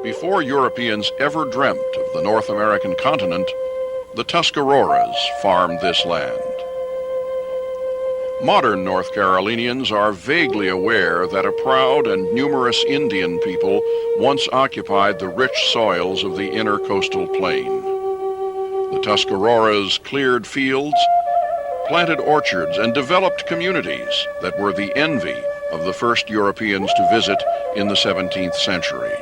Before Europeans ever dreamt of the North American continent, the Tuscaroras farmed this land. Modern North Carolinians are vaguely aware that a proud and numerous Indian people once occupied the rich soils of the inner coastal plain. The Tuscaroras cleared fields, planted orchards, and developed communities that were the envy of the first Europeans to visit in the 17th century.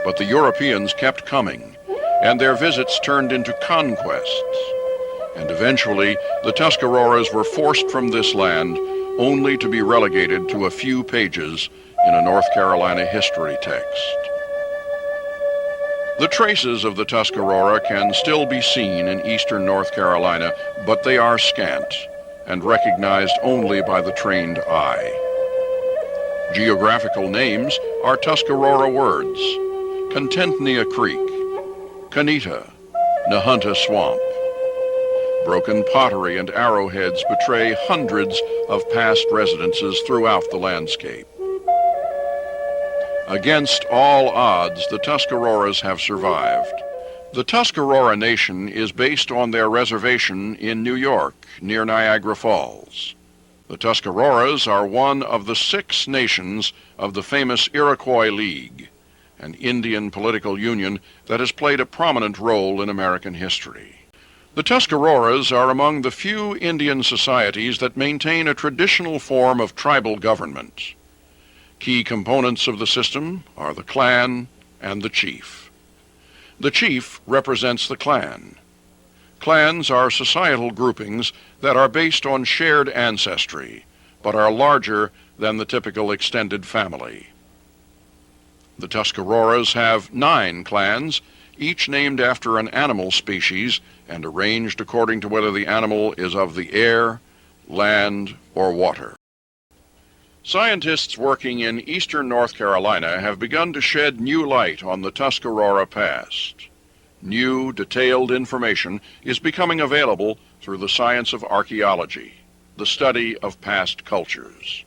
But the Europeans kept coming, and their visits turned into conquests. And eventually, the Tuscaroras were forced from this land only to be relegated to a few pages in a North Carolina history text. The traces of the Tuscarora can still be seen in eastern North Carolina, but they are scant and recognized only by the trained eye. Geographical names are Tuscarora words: Contentnia Creek, Canita, Nahunta Swamp. Broken pottery and arrowheads betray hundreds of past residences throughout the landscape. Against all odds, the Tuscaroras have survived. The Tuscarora Nation is based on their reservation in New York, near Niagara Falls. The Tuscaroras are one of the 6 nations of the famous Iroquois League, an Indian political union that has played a prominent role in American history. The Tuscaroras are among the few Indian societies that maintain a traditional form of tribal government. Key components of the system are the clan and the chief. The chief represents the clan. Clans are societal groupings that are based on shared ancestry, but are larger than the typical extended family. The Tuscaroras have 9 clans, each named after an animal species and arranged according to whether the animal is of the air, land, or water. Scientists working in eastern North Carolina have begun to shed new light on the Tuscarora past. New, detailed information is becoming available through the science of archaeology, the study of past cultures.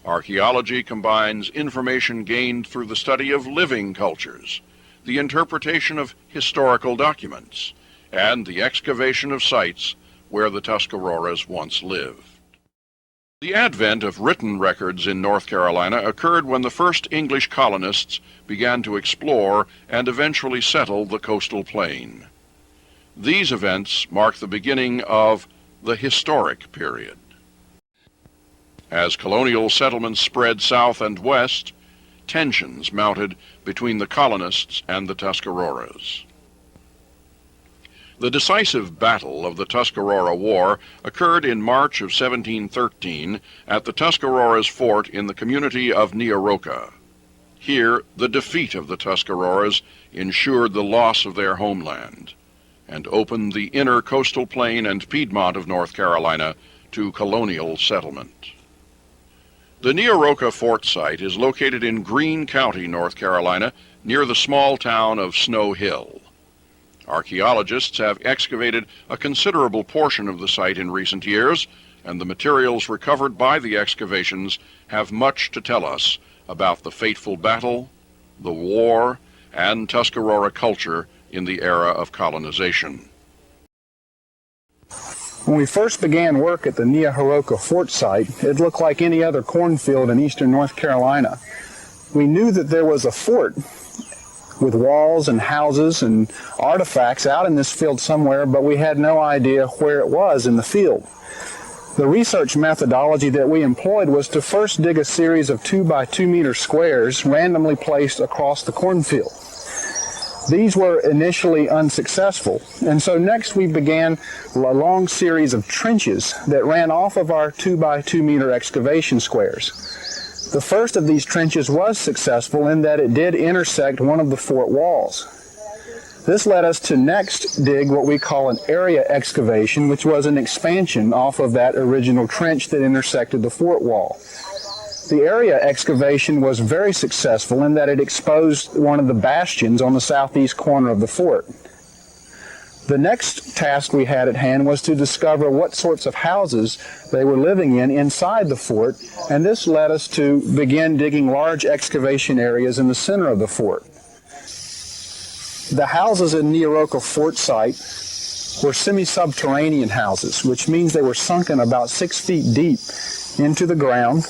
Archaeology combines information gained through the study of living cultures, the interpretation of historical documents, and the excavation of sites where the Tuscaroras once lived. The advent of written records in North Carolina occurred when the first English colonists began to explore and eventually settle the coastal plain. These events mark the beginning of the historic period. As colonial settlements spread south and west, tensions mounted between the colonists and the Tuscaroras. The decisive battle of the Tuscarora War occurred in March of 1713 at the Tuscaroras Fort in the community of Nooherooka. Here, the defeat of the Tuscaroras ensured the loss of their homeland and opened the inner coastal plain and Piedmont of North Carolina to colonial settlement. The Nooherooka Fort site is located in Greene County, North Carolina, near the small town of Snow Hill. Archaeologists have excavated a considerable portion of the site in recent years, and the materials recovered by the excavations have much to tell us about the fateful battle, the war, and Tuscarora culture in the era of colonization. When we first began work at the Nooherooka Fort site, it looked like any other cornfield in eastern North Carolina. We knew that there was a fort with walls and houses and artifacts out in this field somewhere, but we had no idea where it was in the field. The research methodology that we employed was to first dig a series of 2 by 2 meter squares randomly placed across the cornfield. These were initially unsuccessful, and so next we began a long series of trenches that ran off of our 2 by 2 meter excavation squares. The first of these trenches was successful in that it did intersect one of the fort walls. This led us to next dig what we call an area excavation, which was an expansion off of that original trench that intersected the fort wall. The area excavation was very successful in that it exposed one of the bastions on the southeast corner of the fort. The next task we had at hand was to discover what sorts of houses they were living in inside the fort, and this led us to begin digging large excavation areas in the center of the fort. The houses in Nooherooka Fort site were semi-subterranean houses, which means they were sunken about 6 feet deep into the ground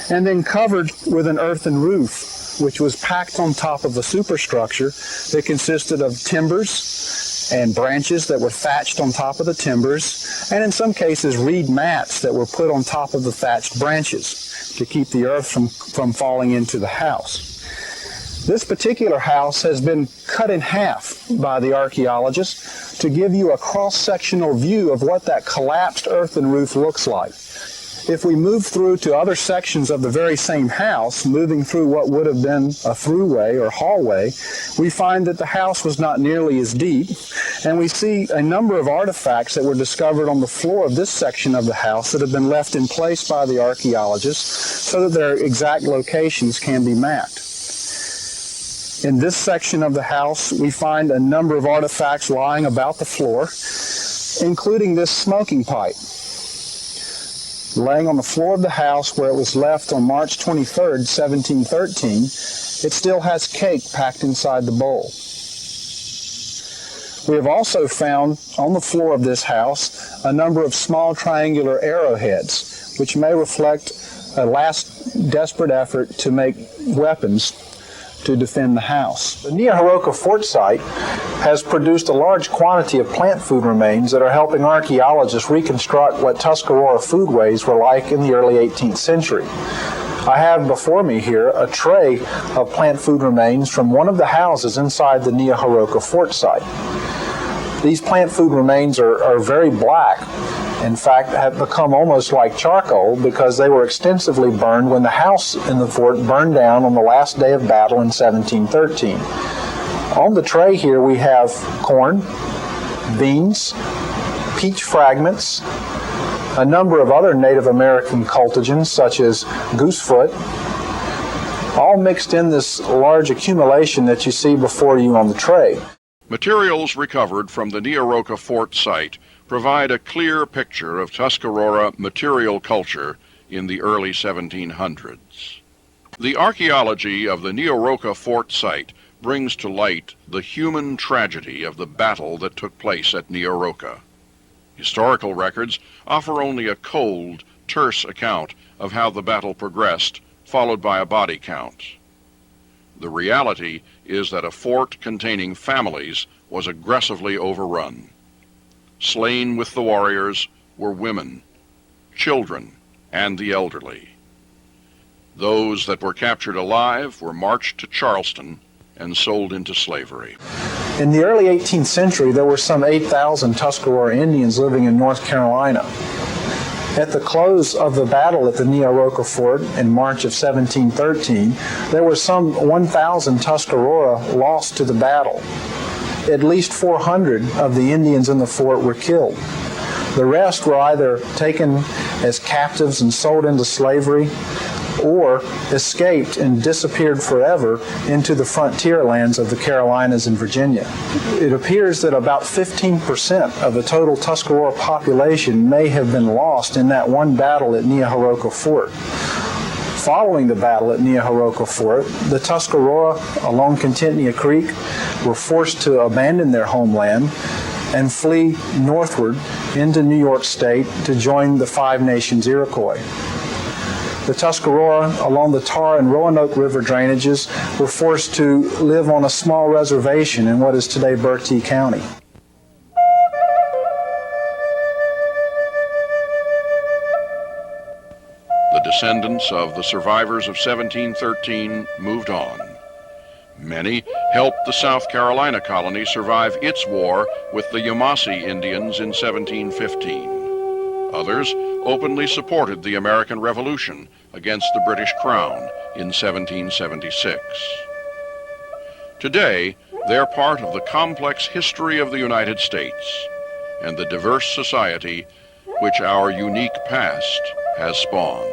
and then covered with an earthen roof, which was packed on top of a superstructure that consisted of timbers and branches that were thatched on top of the timbers, and in some cases reed mats that were put on top of the thatched branches to keep the earth from falling into the house. This particular house has been cut in half by the archaeologists to give you a cross-sectional view of what that collapsed earthen roof looks like. If we move through to other sections of the very same house, moving through what would have been a throughway or hallway, we find that the house was not nearly as deep, and we see a number of artifacts that were discovered on the floor of this section of the house that have been left in place by the archaeologists so that their exact locations can be mapped. In this section of the house, we find a number of artifacts lying about the floor, including this smoking pipe. Laying on the floor of the house where it was left on March 23rd, 1713, it still has cake packed inside the bowl. We have also found on the floor of this house a number of small triangular arrowheads, which may reflect a last desperate effort to make weapons to defend the house. The Nooherooka Fort site has produced a large quantity of plant food remains that are helping archaeologists reconstruct what Tuscarora foodways were like in the early 18th century. I have before me here a tray of plant food remains from one of the houses inside the Nooherooka Fort site. These plant food remains are very black. In fact, have become almost like charcoal because they were extensively burned when the house in the fort burned down on the last day of battle in 1713. On the tray here we have corn, beans, peach fragments, a number of other Native American cultigens such as goosefoot, all mixed in this large accumulation that you see before you on the tray. Materials recovered from the Nooherooka Fort site provide a clear picture of Tuscarora material culture in the early 1700s. The archaeology of the Nooherooka Fort site brings to light the human tragedy of the battle that took place at Nooherooka. Historical records offer only a cold, terse account of how the battle progressed, followed by a body count. The reality is that a fort containing families was aggressively overrun. Slain with the warriors were women, children, and the elderly. Those that were captured alive were marched to Charleston and sold into slavery. In the early 18th century, there were some 8,000 Tuscarora Indians living in North Carolina. At the close of the battle at the Nooherooka Fort in March of 1713, there were some 1,000 Tuscarora lost to the battle. At least 400 of the Indians in the fort were killed. The rest were either taken as captives and sold into slavery or escaped and disappeared forever into the frontier lands of the Carolinas and Virginia. It appears that about 15% of the total Tuscarora population may have been lost in that one battle at Nooherooka Fort. Following the battle at Nooherooka Fort, the Tuscarora along Contentnia Creek were forced to abandon their homeland and flee northward into New York State to join the Five Nations Iroquois. The Tuscarora along the Tar and Roanoke River drainages were forced to live on a small reservation in what is today Bertie County. The descendants of the survivors of 1713 moved on. Many helped the South Carolina colony survive its war with the Yamasee Indians in 1715. Others openly supported the American Revolution against the British Crown in 1776. Today, they're part of the complex history of the United States and the diverse society which our unique past has spawned.